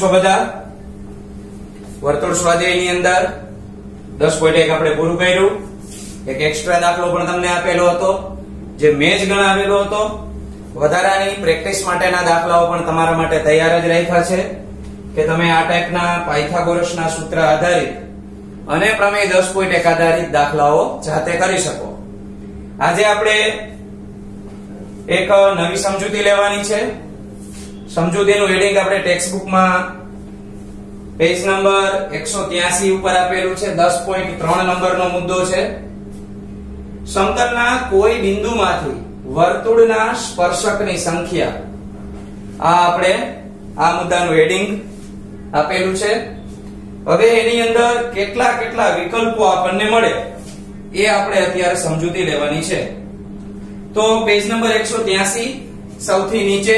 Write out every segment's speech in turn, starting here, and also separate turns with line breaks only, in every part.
છો બધા? વર્તુળ સ્વાધ્યાયની અંદર 10.1 આપણે પૂરું કર્યું. એક એક્સ્ટ્રા દાખલો પણ તમને આપેલો હતો જે મેં જ ગણાવેલો હતો. વધારાની પ્રેક્ટિસ માટેના દાખલાઓ પણ તમારા માટે તૈયાર જ રાખ્યા છે કે તમે આ ટાઈપના પાયથાગોરસના સૂત્ર આધારિત અને પ્રમેય 10.1 આધારિત દાખલાઓ જાતે કરી શકો. આજે આપણે એક નવી સમજૂતી લેવાની છે. સમજૂતીનું હેડિંગ આપણે ટેક્સ્ટબુકમાં પેજ નંબર 183 ઉપર આપેલું છે. 10.3 નંબરનો મુદ્દો છે. સમતલના કોઈ બિંદુમાંથી વર્તુળના સ્પર્શકની સંખ્યા. આ આપણે આ મુદ્દાનું હેડિંગ આપેલું છે. હવે એની અંદર કેટલા કેટલા વિકલ્પો આપણને મળે એ આપણે અત્યારે સમજૂતી લેવાની છે. તો પેજ નંબર 183 સૌથી નીચે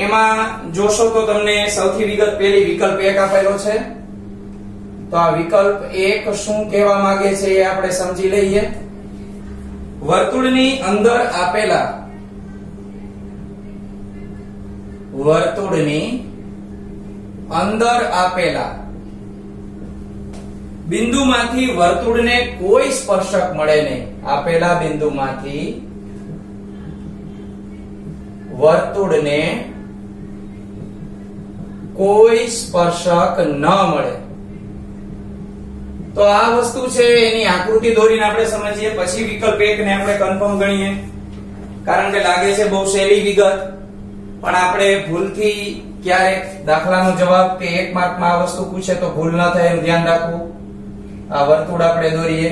એમાં જોશો તો તમને સૌથી પહેલી વિકલ્પ 1 આપેલો છે. તો આ વિકલ્પ 1 શું કહેવા માંગે છે એ આપણે સમજી લઈએ. વર્તુળની અંદર આપેલા બિંદુમાંથી વર્તુળને કોઈ સ્પર્શક મળે નહીં. આપેલા બિંદુમાંથી વર્તુળને કોઈ સ્પર્શક ન મળે. તો આ વસ્તુ છે એની આકૃતિ દોરીને આપણે સમજીએ, પછી વિકલ્પ 1 ને આપણે કન્ફર્મ ગણીએ. કારણ કે લાગે છે બહુ સહેલી વિગત, પણ આપણે ભૂલથી ક્યારેક દાખલાનો જવાબ કે 1 માર્કમાં આ વસ્તુ પૂછે તો ભૂલ ન થાય એનું ધ્યાન રાખવું. આ વર્તુળ આપણે દોરીએ.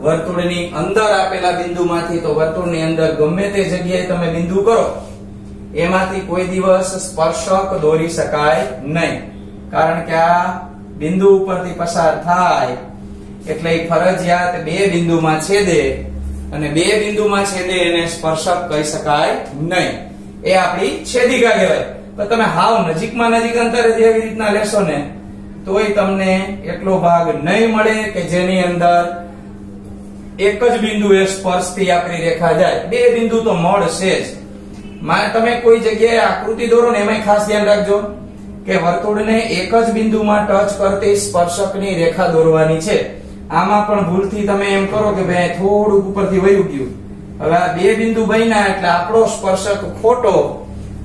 વર્તુળની અંદર આપેલા બિંદુમાંથી, તો વર્તુળની અંદર ગમે તે જગ્યાએ તમે બિંદુ કરો એમાંથી કોઈ દિવસ સ્પર્શક દોરી શકાય નહીં. કારણ કે આ બિંદુ ઉપરથી પસાર થાય એટલે ફરજિયાત બે બિંદુમાં છેદે, અને બે બિંદુમાં છેદે એને સ્પર્શક કહી શકાય નહીં. એ આપણી છેદિકા કહેવાય. તો તમે હાવ નજીકમાં નજીક અંતરે જેવી રીતના લેશો ને તોય તમને એટલો ભાગ નહીં મળે કે જેની અંદર એક જ બિંદુએ સ્પર્શતી આપણી રેખા જાય. બે બિંદુ તો મળશે જ. તમે કોઈ જગ્યાએ આકૃતિ દોરો ને એમાં ખાસ ધ્યાન રાખજો કે વર્તુળને એક જ બિંદુમાં ટચ કરતી સ્પર્શકની રેખા દોરવાની છે. આમાં પણ ભૂલથી તમે એમ કરો કે ભાઈ થોડુંક ઉપરથી વયું ગયું, હવે આ બે બિંદુ બન્યા એટલે આપણો સ્પર્શક ખોટો,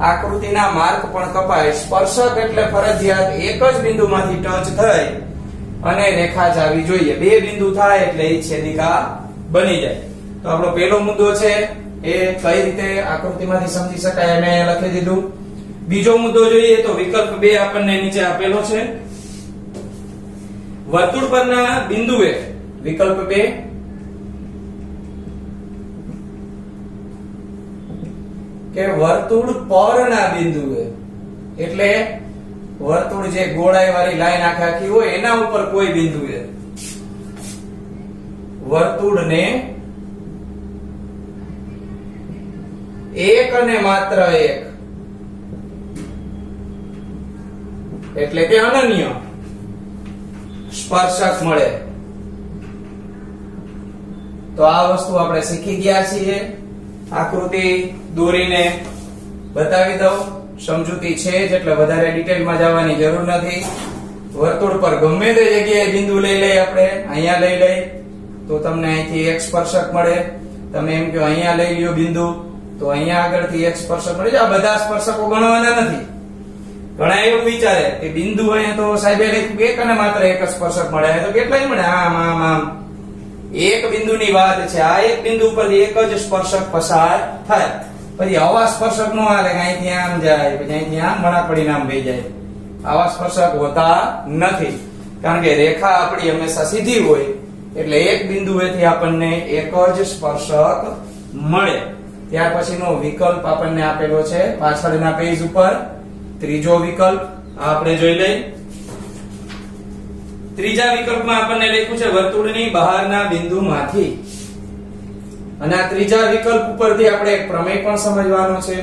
આકૃતિના માર્ક પણ કપાય. સ્પર્શક એટલે ફરજિયાત એક જ બિંદુમાંથી ટચ થઈ અને રેખા જ આવી જોઈએ. બે બિંદુ થાય એટલે એ છેદિકા બની જાય. તો આપણો પહેલો મુદ્દો છે એ કઈ રીતે આકૃતિમાંથી સમજી શકાય મેં લખી દીધું. બીજો મુદ્દો જોઈએ તો વિકલ્પ 2 આપણને નીચે આપેલો છે. વર્તુળ પરના બિંદુએ, વિકલ્પ 2, કે વર્તુળ પરના બિંદુએ, એટલે વર્તુળ જે ગોળાઈ વાળી લાઈન આખી હોય એના ઉપર કોઈ બિંદુએ વર્તુળને એક અને માત્ર એક, એટલે કે અનન્ય સ્પર્શક મળે. તો આ વસ્તુ આપણે શીખી ગયા છીએ. આકૃતિ દોરીને બતાવી દઉં. સમજૂતી છે જ એટલે વધારે ડિટેલમાં જવાની જરૂર નથી. વર્તુળ પર ગમે તે જગ્યાએ બિંદુ લઈ લઈ, આપણે અહીંયા લઈ લઈ તો તમને અહીંથી એક સ્પર્શક મળે. તમે એમ કહો અહીંયા લઈ લ્યો બિંદુ તો અહીંયા આગળથી એક સ્પર્શક મળે. આ બધા સ્પર્શકો ગણવાના નથી. ઘણા એવું વિચારે કે બિંદુ અહીંયા તો સાહેબે લખ્યું એક અને માત્ર એક સ્પર્શક મળે, તો કેટલાય મળે? આમ આમ આમ. એક બિંદુની વાત છે. આ એક બિંદુ પરથી એક જ સ્પર્શક પસાર થાય. પછી આવા સ્પર્શક નો હાલે, અહીંથી આમ જાય, પછી અહીંથી આમ મણા પડીને આમ વહી જાય. આવા સ્પર્શક હોતા નથી. કારણ કે રેખા આપણી હંમેશા સીધી હોય એટલે એક બિંદુએથી આપણને એક જ સ્પર્શક મળે. ત્યાર પછીનો વિકલ્પ આપણને આપેલો છે પાછળના પેજ ઉપર. ત્રીજો વિકલ્પ આપણે જોઈ લઈએ. ત્રીજા વિકલ્પમાં આપણને લખ્યું છે વર્તુળની બહારના બિંદુમાંથી. અને આ ત્રીજા વિકલ્પ ઉપરથી આપણે એક પ્રમેય પણ સમજવાનો છે.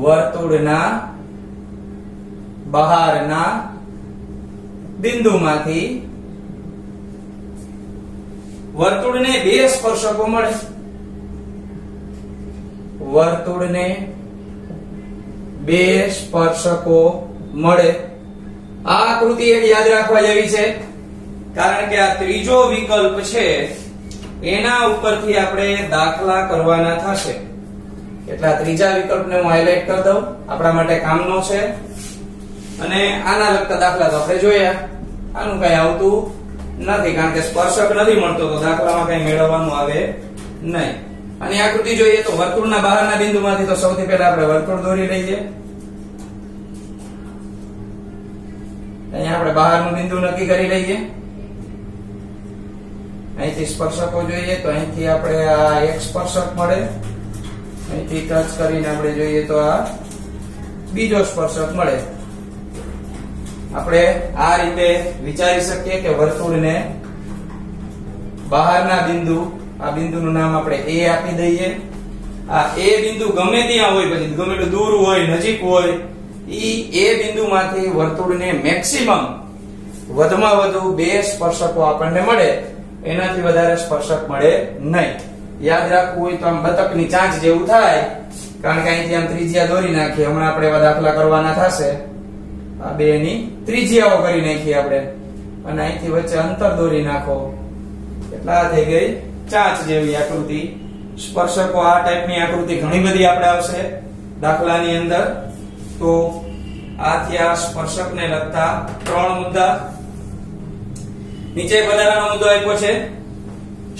વર્તુળના બહારના બિંદુમાંથી વર્તુળને બે સ્પર્શકો મળે. વર્તુળને બે સ્પર્શકો મળે. આ આકૃતિ એક યાદ રાખવા જેવી છે, કારણ કે આ ત્રીજો વિકલ્પ છે એના ઉપરથી આપણે દાખલા કરવાના થશે. એટલે આ ત્રીજા વિકલ્પને હું હાઇલાઇટ કરી દઉં, આપણા માટે કામનો છે. અને આના લગતા દાખલા તો આપણે જોયા. આનું કઈ આવતું નથી, કારણ કે સ્પર્શક નથી મળતો તો દાખલામાં કઈ મેળવવાનું આવે નહીં. અને આકૃતિ જોઈએ તો વર્તુળના બહારના બિંદુમાંથી તો સૌથી પહેલા આપણે વર્તુળ દોરી લઈએ. અહીંયા આપણે બહારનું બિંદુ નક્કી કરી લઈએ. અહીંથી સ્પર્શકો જોઈએ તો અહીંથી આપણે આ એક સ્પર્શક મળે. અહીંથી ટચ કરીને આપણે જોઈએ તો આ બીજો સ્પર્શક મળે. આપણે આ રીતે વિચારી શકીએ કે વર્તુળને બહારના બિંદુ, આ બિંદુનું નામ આપણે A આપી દઈએ. આ A બિંદુ ગમે ત્યાં હોય, પછી ગમે એટલું દૂર હોય નજીક હોય, ઈ A બિંદુમાંથી વર્તુળને મેક્સિમમ વધુમાં વધુ બે સ્પર્શકો આપણને મળે, એનાથી વધારે સ્પર્શક મળે નહીં. યાદ રાખવું હોય તો આમ બતકની ચાંચ જેવું થાય, કારણ કે અહીંથી આમ ત્રિજ્યા દોરી નાખીએ. હમણાં આપણે એવા દાખલા કરવાના થશે. આ બે ની ત્રિજ્યાઓ કરી નાખી આપણે, અને અહીંથી વચ્ચે અંતર દોરી નાખો એટલે આ થઈ ગઈ ચાંચ જેવી આકૃતિ. સ્પર્શકો આ ટાઈપની આકૃતિ ઘણી બધી આપણે આવશે દાખલાની અંદર. તો આ થયા સ્પર્શકને લગતા 3 મુદ્દા. નીચે વધારાનો મુદ્દો આપ્યો છે,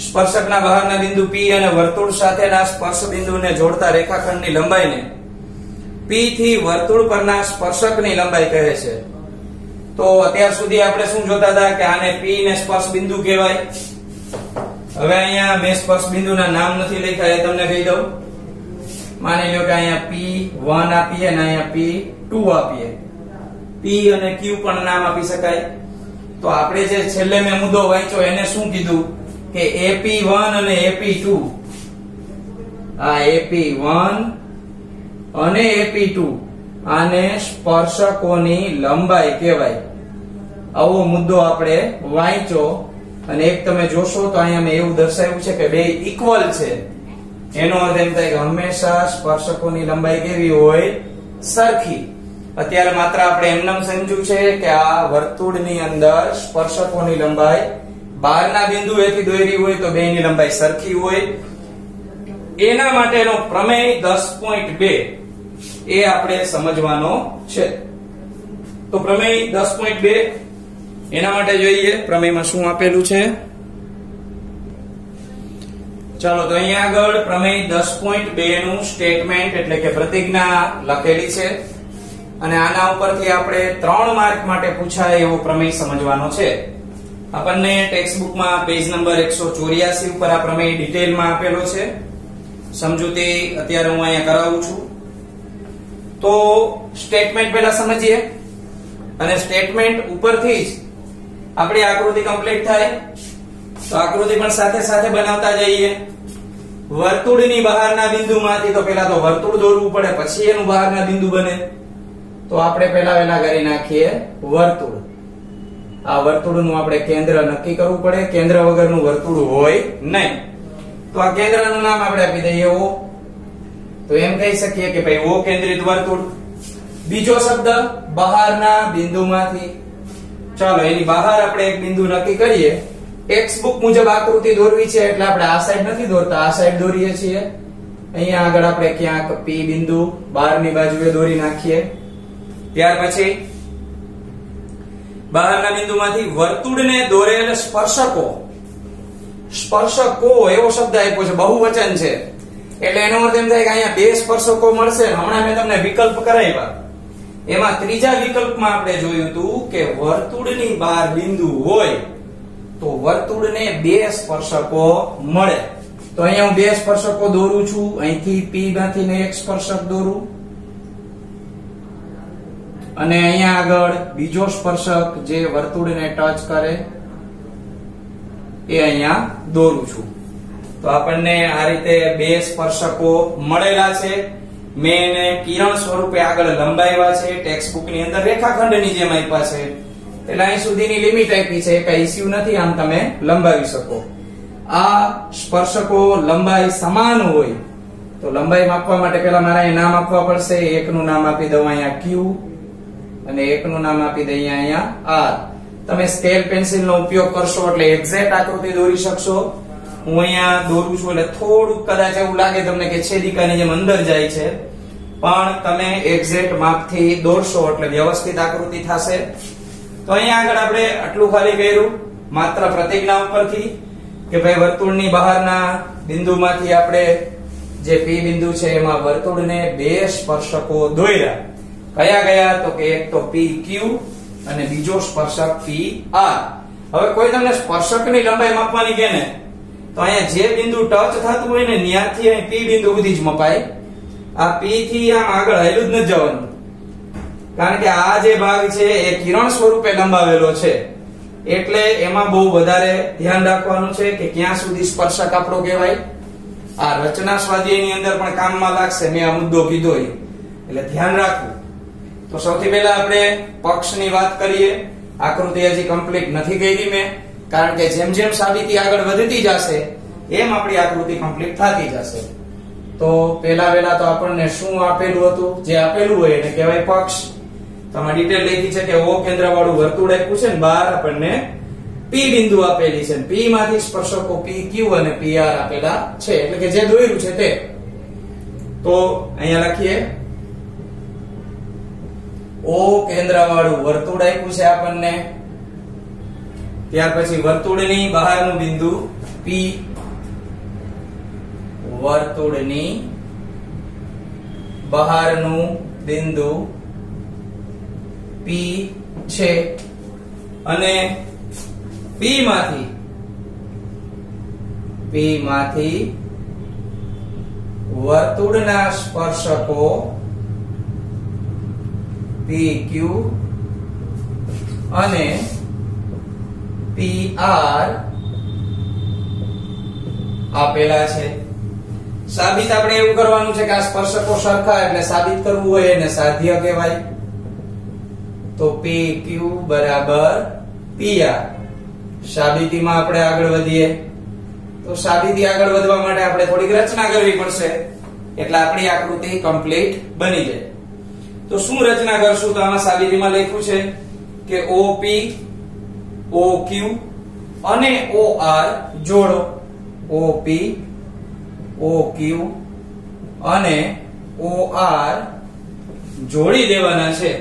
સ્પર્શકના બહારના બિંદુ P અને વર્તુળ સાથેના સ્પર્શ બિંદુને જોડતા રેખાખંડની લંબાઈને P થી વર્તુળ પરના સ્પર્શકની લંબાઈ કહે છે. તો અત્યાર સુધી આપણે શું જોતા હતા કે આને P ને સ્પર્શ બિંદુ કહેવાય. હવે અહીંયા મેં સ્પર્શ બિંદુના નામ નથી લખ્યા, એ તમને કહી દઉં. માની લો કે અહીંયા P1 આપીએ અને અહીંયા P2 આપીએ. P અને Q પણ નામ આપી શકાય. તો આપણે જે છેલ્લે મેં મુદ્દો વાંચ્યો એને શું કીધું કે AP1 અને AP2, આ AP1 અને AP2 આને સ્પર્શકોની લંબાઈ કહેવાય. આવો મુદ્દો આપણે વાંચ્યો. અને એક તમે જોશો તો અહીંયા મેં એવું દર્શાવ્યું છે કે બે ઇક્વલ છે. એનો અર્થ એમ થાય કે હંમેશા સ્પર્શકોની લંબાઈ કેવી હોય? સરખી. અત્યારે માત્ર આપણે એમનેમ સમજ્યું છે કે આ વર્તુળની અંદર સ્પર્શકોની લંબાઈ બહારના બિંદુએથી દોરી હોય તો બેની લંબાઈ સરખી હોય. એના માટેનો પ્રમેય 10.2 એ આપણે સમજવાનો છે. તો પ્રમેય 10.2 એના માટે જોઈએ પ્રમેયમાં શું આપેલું છે. ચાલો, તો અહીંયા આગળ પ્રમેય 10.2 નું સ્ટેટમેન્ટ એટલે કે પ્રતિજ્ઞા લખેલી છે. અને આના ઉપરથી આપણે 3 માર્ક માટે પૂછાય એવો પ્રમેય સમજવાનો છે. આપણને ટેક્સ્ટબુકમાં પેજ નંબર 184 ઉપર આ પ્રમેય ડિટેલમાં આપેલો છે. સમજૂતી અત્યારે હું અહીંયા કરાવું છું. તો સ્ટેટમેન્ટ પહેલા સમજીએ, અને સ્ટેટમેન્ટ ઉપરથી જ આપણી આકૃતિ કમ્પ્લીટ થાય. તો આકૃતિ પણ સાથે સાથે બનાવતા જઈએ. વર્તુળની બહારના બિંદુમાંથી તો પહેલા તો વર્તુળ દોરવું પડે, પછી એનું બહારના બિંદુ બને. તો આપણે પહેલા કરી નાખીએ વર્તુળ. આ વર્તુળનું આપણે કેન્દ્ર નક્કી કરવું પડે. કેન્દ્ર વગરનું વર્તુળ હોય નહીં. તો આ કેન્દ્રનું નામ આપણે આપી દઈએ O. તો એમ કહી શકીએ કે ભાઈ O કેન્દ્રિત વર્તુળ. બીજો શબ્દ બહારના બિંદુમાંથી. ચાલો, એની બહાર આપણે એક બિંદુ નક્કી કરીએ. ટેક્સ્ટબુક મુજબ આકૃતિ દોરવી છે એટલે આપણે આ સાઈડ નથી દોરતા, આ સાઈડ દોરીએ છીએ. અહીંયા આગળ આપણે ક્યાંક P બિંદુ બહારની બાજુએ દોરી નાખીએ. ત્યાર પછી બહારના બિંદુમાંથી વર્તુળને દોરેલ સ્પર્શકો. સ્પર્શકો એવો શબ્દ આપ્યો છે, બહુવચન છે. એટલે એનો અર્થ એમ થાય કે અહીંયા બે સ્પર્શકો મળશે. હમણાં મેં તમને વિકલ્પ કરાવ્યા, એમાં ત્રીજા વિકલ્પમાં આપણે જોયું હતું કે વર્તુળની બહાર બિંદુ હોય તો વર્તુળને બે સ્પર્શકો મળે. તો અહીંયા હું બે સ્પર્શકો દોરું છું. અહીંથી P માંથી એક સ્પર્શક દોરું, અને અહીંયા આગળ બીજો સ્પર્શક જે વર્તુળને ટચ કરે એ અહીંયા દોરું છું. તો આપણને આ રીતે બે સ્પર્શકો મળેલા છે. મેં એને કિરણ સ્વરૂપે આગળ લંબાવ્યા છે. ટેક્સ્ટબુકની અંદર રેખાખંડની જેમ આપ્યા છે. એટલે અહીં સુધીની લિમિટ આપી છે, કઈ ઇશ્યુ નથી. આમ તમે લંબાવી શકો. આ સ્પર્શકો લંબાઈ સમાન હોય તો લંબાઈ માપવા માટે પહેલા મારે અહીં નામ આપવા પડશે. એકનું નામ આપી દઉં અહીંયા Q અને એકનું નામ આપી દઈએ અહીંયા R. તમે સ્કેલ પેન્સિલ નો ઉપયોગ કરશો એટલે એક્ઝેક્ટ આકૃતિ દોરી શકશો. હું અહીંયા દોરું છું એટલે થોડું કદાચ એવું લાગે તમને કે છેદિકાની જેમ અંદર જાય છે, પણ તમે એક્ઝેક્ટ માપથી દોરશો એટલે વ્યવસ્થિત આકૃતિ થશે. તો અહીંયા આગળ આપણે આટલું ખાલી કર્યું માત્ર પ્રતિજ્ઞા ઉપરથી કે ભાઈ વર્તુળની બહારના બિંદુમાંથી આપણે જે P બિંદુ છે એમાં વર્તુળને બે સ્પર્શકો દોર્યા. કયા કયા? તો કે એક તો PQ અને બીજો સ્પર્શક PR. હવે કોઈ તમને સ્પર્શકની લંબાઈ માપવાની કે ને તો અહીંયા જે બિંદુ ટચ થતું હોય ને ત્યાંથી અહીં P બિંદુ સુધી જ મપાય. આ P થી આમ આગળ હાલ્યું જ નથી જવાનું, કારણ કે આ જે ભાગ છે એ કિરણ સ્વરૂપે લંબાવેલો છે, એટલે એમાં બહુ વધારે ધ્યાન રાખવાનું છે કે ક્યાં સુધી સ્પર્શક આપણો કહેવાય. આ રચના સ્વાધ્યાયની અંદર પણ કામમાં લાગશે, મેં આ મુદ્દો કીધો એટલે ધ્યાન રાખવું. તો સૌથી પહેલા આપણે પક્ષની વાત કરીએ. આકૃતિ હજી કમ્પ્લીટ નથી કરી મેં, કારણ કે જેમ જેમ સાબિતી આગળ વધતી જશે એમ આપણી આકૃતિ કમ્પ્લીટ થતી જશે. તો પહેલા તો આપણને શું આપેલું હતું? જે આપેલું હોય એને કહેવાય પક્ષ. તમે ડિટેલ લખી છે કે O કેન્દ્ર વાળું વર્તુળ આપ્યું છે ને બહાર આપણને P બિંદુ આપેલી છે. P માંથી સ્પર્શકો PQ અને PR આપેલા છે, એટલે કે જે દોર્યું છે તે. તો અહીંયા લખીએ O કેન્દ્ર વાળું વર્તુળ આપ્યું છે આપણને. ત્યાર પછી વર્તુળની બહારનું બિંદુ P, વર્તુળની બહારનું બિંદુ P છે અને P માંથી વર્તુળના સ્પર્શકો PQ અને PR આપેલા છે. સાબિત આપણે એવું કરવાનું છે કે આ સ્પર્શકો સરખા, એટલે સાબિત કરવું હોય એને સાધ્ય કહેવાય. તો PQ બરાબર PR. સાબિતીમાં આપણે આગળ વધીએ. તો સાબિતી આગળ વધવા માટે આપણે થોડીક રચના કરવી પડશે, એટલે આપણી આકૃતિ કમ્પ્લીટ બની જાય. તો શું રચના કરશું? તો આમાં સાબિતીમાં લખ્યું છે કે OP, OQ અને OR જોડો. OP, OQ અને OR જોડી દેવાના છે.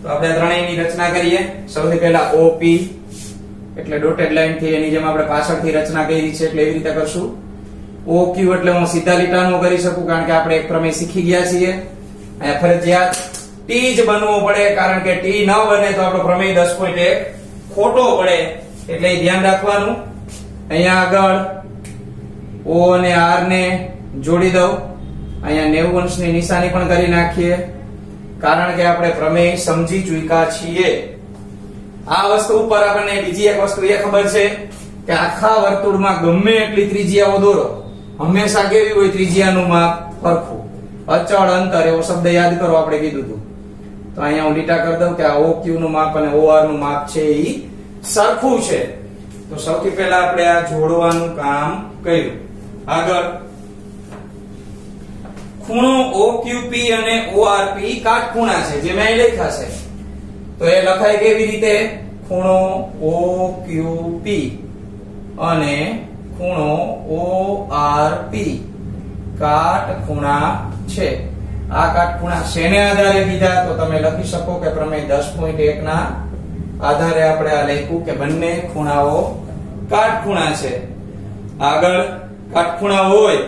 તો આપણે ત્રણેયની રચના કરીએ. સૌથી પહેલા OP એટલે ડોટેડ લાઈન થી એની જેમ આપણે પાછળથી રચના કરી છે એટલે એવી રીતે કરશું. OQ એટલે હું સીધા લીટાનો કરી શકું, કારણ કે આપણે એક પ્રમેય શીખી ગયા છીએ. અહીંયા ફરજિયાત T જ બનવો પડે, કારણ કે T ન બને તો આપણો પ્રમેય 10.1 ખોટો પડે, એટલે ધ્યાન રાખવાનું. અહીંયા આગળ O અને R ને જોડી દઉં. અહીંયા 90 અંશની નિશાની પણ કરી નાખીએ, કારણ કે આપણે પ્રમેય સમજી ચૂક્યા છીએ. આ વસ્તુ ઉપર આપણને બીજી એક વસ્તુ એ ખબર છે કે આખા વર્તુળમાં ગમે એટલી ત્રિજ્યાઓ દોરો, હંમેશા કેવી હોય? ત્રિજ્યાનું માપ સરખું, અચળ અંતર, એવો શબ્દ યાદ કરો, આપણે કીધું હતું. તો અહીંયા હું લીટા કરી દઉં કે આ OQ નું માપ અને OR નું માપ છે એ સરખું છે. તો સૌથી પહેલા આપણે આ જોડવાનું કામ કર્યું. આગળ ખૂણો OQP અને ORP કાટખૂણા છે, જે મેં લખ્યા છે. તો એ લખાય કેવી રીતે? ખૂણો OQP અને ખૂણો ORP કાટખૂણા છે. આ કાટખૂણા શેને આધારે દીધા? તો તમે લખી શકો કે પ્રમેય 10.1 ના આધારે આપણે આ લખ્યું કે બંને ખૂણાઓ કાટખૂણા છે. આગળ કાટખૂણા હોય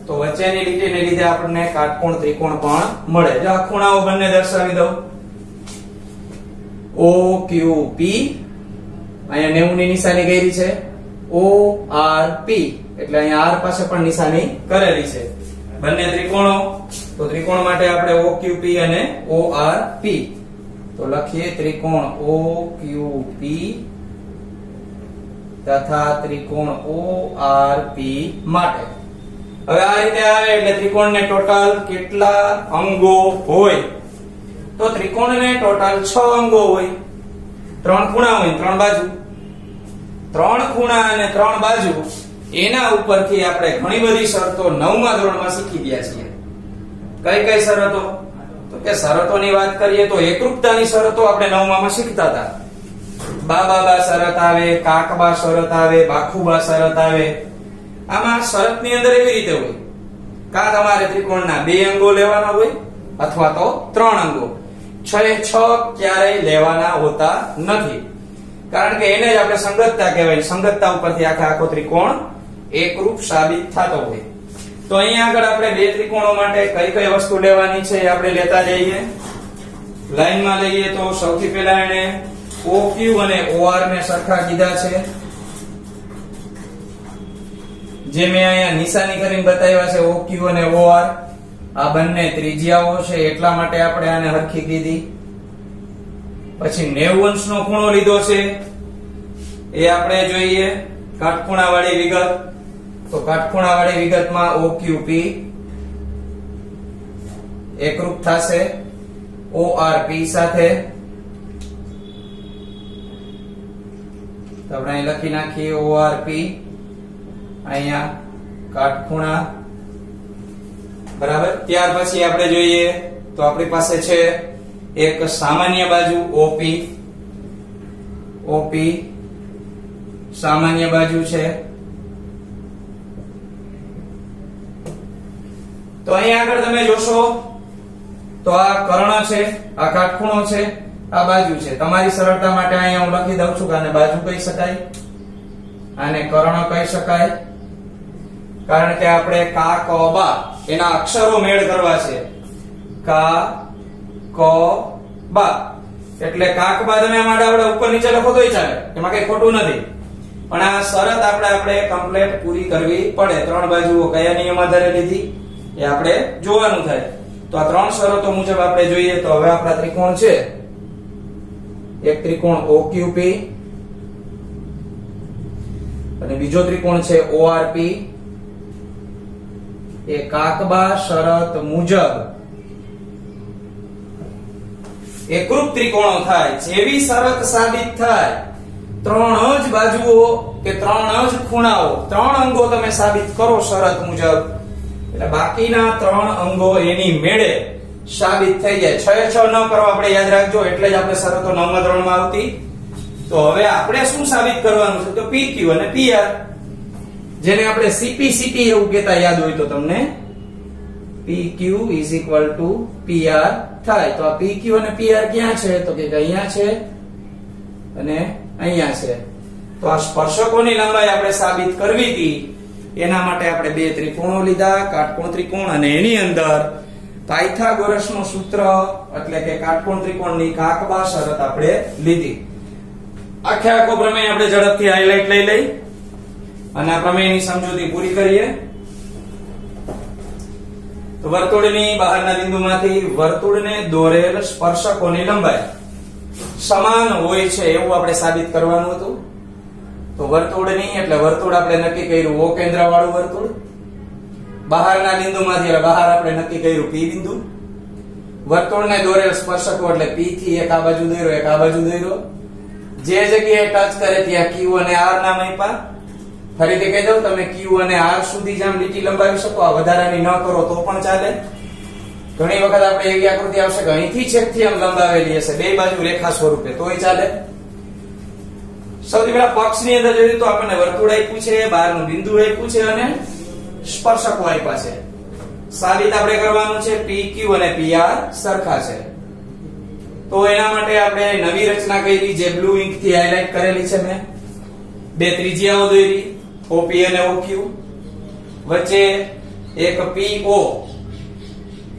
તો વચ્ચેની લીટીને લીધે આપણને કાટકોણ ત્રિકોણ પણ મળે. જો આ ખૂણાઓ બંને દર્શાવી દઉં. OQP અહીંયા 90 ની નિશાની કરી છે. ORP એટલે અહીંયા R પાસે પણ નિશાની કરેલી છે. બંને ત્રિકોણો, તો ત્રિકોણ માટે આપણે OQP અને ORP તો લખીએ ત્રિકોણ OQP તથા ત્રિકોણ ORP માટે. હવે આ રીતે આવે એટલે ત્રિકોણને ટોટલ કેટલા અંગો હોય? તો ત્રિકોણને ટોટલ 6 અંગો હોય. 3 ખૂણા હોય, 3 બાજુ. 3 ખૂણા અને 3 બાજુ એના ઉપરથી આપણે ઘણી બધી શરતો 9મા ધોરણમાં શીખી ગયા છીએ. કઈ કઈ શરતો? તો કે શરતોની વાત કરીએ તો એકરૂપતાની શરતો આપણે 9માં શીખતા હતા. બા શરત આવે, કાકબા શરત આવે, બાખુબા શરત આવે. આમાં શરતની અંદર એવી રીતે હોય, કા તમારે ત્રિકોણના 2 અંગો લેવાના હોય અથવા તો 3 અંગો. 6 એ 6 ક્યારેય લેવાના હોતા નથી, કારણ કે એને જ આપણે સંગતતા કહેવાય. સંગતતા ઉપરથી આખો ત્રિકોણ એકરૂપ સાબિત થતો હોય. તો અહીંયા આગળ આપણે 2 ત્રિકોણો માટે કઈ કઈ વસ્તુ લેવાની છે એ આપણે લેતા જઈએ. લાઈનમાં લઈએ તો સૌથી પહેલા એને OQ અને OR ને સરખા કીધા છે, જે મેં અહીંયા નિશાની કરીને બતાવ્યા છે. OQ અને OR આ બંને ત્રિજ્યાઓ છે, એટલા માટે આપણે આને હરખી કીધી. પછી 90 અંશનો ખૂણો લીધો છે, એ આપણે જોઈએ. કાટખૂણા વાળી વિગત, તો કાટખૂણા વાળી વિગતમાં OQP એકરૂપ થશે ORP સાથે. તો આપણે અહીં લખી નાખીએ ORP, અહીંયા કાટખૂણા, બરાબર. ત્યાર પછી આપણે જોઈએ તો આપણી પાસે છે એક સામાન્ય બાજુ OP સામાન્ય બાજુ છે. તો અહીંયા આગળ તમે જોશો તો આ કર્ણ છે, આ કાટખૂણો છે, આ બાજુ છે. તમારી સરળતા માટે અહીંયા હું લખી દઉં છું કે આને બાજુ કહી શકાય, આને કર્ણ કહી શકાય, કારણ કે આપણે કા ક બા એના અક્ષરો મેળ કરવા છે. કા ક બા એટલે કાક બા તમે આડા ઉપર નીચે લખો તોય ચાલે, એમાં કઈ ખોટું નથી. પણ આ શરત આપણે કમ્પ્લીટ પૂરી કરવી પડે. 3 બાજુઓ કયા નિયમ આધારે લીધી એ આપણે જોવાનું થાય. તો આ 3 શરતો મુજબ આપણે જોઈએ તો હવે આપણા ત્રિકોણ છે, એક ત્રિકોણ OQP અને બીજો ત્રિકોણ છે ORP. એ કાકબા શરત મુજબ એકરૂપ ત્રિકોણો થાય. જેવી શરત સાબિત થાય, 3 જ બાજુઓ કે 3 જ ખૂણાઓ, 3 અંગો તમે સાબિત કરો શરત મુજબ, એટલે બાકીના 3 અંગો એની મેળે સાબિત થઈ જાય. 6 એ 6 ન કરો આપણે યાદ રાખજો, એટલે જ આપણે શરતો 9મા ધોરણમાં આવતી. તો હવે આપણે શું સાબિત કરવાનું છે? તો PQ અને PR, જેને આપણે CP એવું કહેતા યાદ હોય તો તમને PQ PR થાય. તો આ PQ અને PR ક્યાં છે? તો કે અહીંયા છે અને અહીંયા છે. તો આ સ્પર્શકોની લંબાઈ આપણે સાબિત કરવી હતી, એના માટે આપણે 2 ત્રિકોણો લીધા, કાટકોણ ત્રિકોણ, અને એની અંદર પાયથાગોરસનું સૂત્ર એટલે કે કાટકોણ ત્રિકોણની કાકબા શરત આપણે લીધી. આખો પ્રમેય આપણે ઝડપથી હાઇલાઇટ લઈ અને આ પ્રમેયની સમજૂતી પૂરી કરીએ. તો વર્તુળની બહારના બિંદુમાંથી વર્તુળને દોરેલ સ્પર્શકોની લંબાઈ સમાન હોય છે એવું આપણે સાબિત કરવાનું હતું. તો વર્તુળની એટલે વર્તુળ આપણે નક્કી કર્યું O કેન્દ્ર વાળું વર્તુળ. બહારના બિંદુમાંથી એટલે બહાર આપણે નક્કી કર્યું P બિંદુ. વર્તુળને દોરેલ સ્પર્શકો એટલે P થી એક આ બાજુ દોર્યો, એક આ બાજુ દોર્યો. જે જગ્યાએ ટચ કરે ત્યાં Q અને R નામ આપ્યા. ફરીથી કહી દઉં, તમે Q અને R સુધી જ આમ લીટી લંબાવી શકો. આ વધારાની ન કરો તો પણ ચાલે. ઘણી વખત આપણે એવી આકૃતિ આવશે કે અહીંથી છેકથી આમ લંબાવેલી હશે, 2 બાજુ રેખા સ્વરૂપે, તોય ચાલે. સૌથી પહેલા પક્ષની અંદર જોઈએ તો આપણને વર્તુળ આપ્યું છે, બહારનું બિંદુ આપ્યું છે અને સ્પર્શકો આપ્યા છે. સાબિત આપણે કરવાનું છે PQ અને PR સરખા છે. તો એના માટે આપણે નવી રચના કરી, જે બ્લુ ઇંક થી હાઇલાઇટ કરેલી છે મેં. 2 ત્રિજ્યાઓ દોરી, OP અને OQ. વચ્ચે એક PO,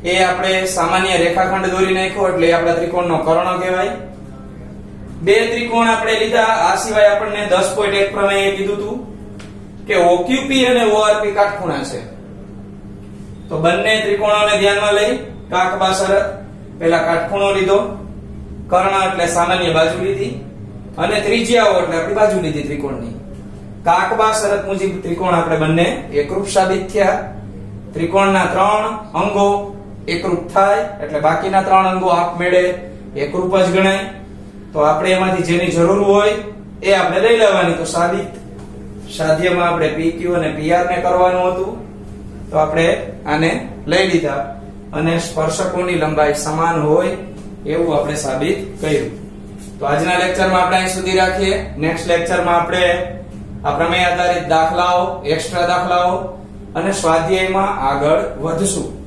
એ આપણે સામાન્ય રેખાખંડ દોરી નાખ્યો, એટલે આપણા ત્રિકોણનો કર્ણ કહેવાય. 2 ત્રિકોણ આપણે લીધા. આ સિવાય આપણને 10.1 પ્રમેય કીધું હતું કે OQP અને ORP કાટખૂણા છે. તો બંને ત્રિકોણોને ધ્યાનમાં લઈ કાકબા શરત, પહેલા કાટખૂણો લીધો, કર્ણ એટલે સામાન્ય બાજુ લીધી, અને ત્રિજ્યાઓ એટલે આપણી બાજુ લીધી ત્રિકોણની. કાકબા શરત મુજબ ત્રિકોણ આપણે બંને એકરૂપ સાબિત થયા. ત્રિકોણના 3 અંગો એકરૂપ થાય એટલે બાકીના 3 અંગો આપમેળે એકરૂપ જ ગણાય. તો આપણે એમાંથી જેની જરૂર હોય એ આપણે લઈ લેવાની. તો સાબિત સાધ્યમાં આપણે PQ અને PR ને કરવાનું હતું, તો આપણે આને લઈ લીધા અને સ્પર્શકોની લંબાઈ સમાન હોય એવું આપણે સાબિત કર્યું. તો આજના લેક્ચરમાં આપણે અહીં સુધી રાખીએ. નેક્સ્ટ લેક્ચરમાં આપણે આ પ્રમેય આધારિત દાખલાઓ, એક્સ્ટ્રા દાખલાઓ અને સ્વાધ્યાયમાં આગળ વધશું.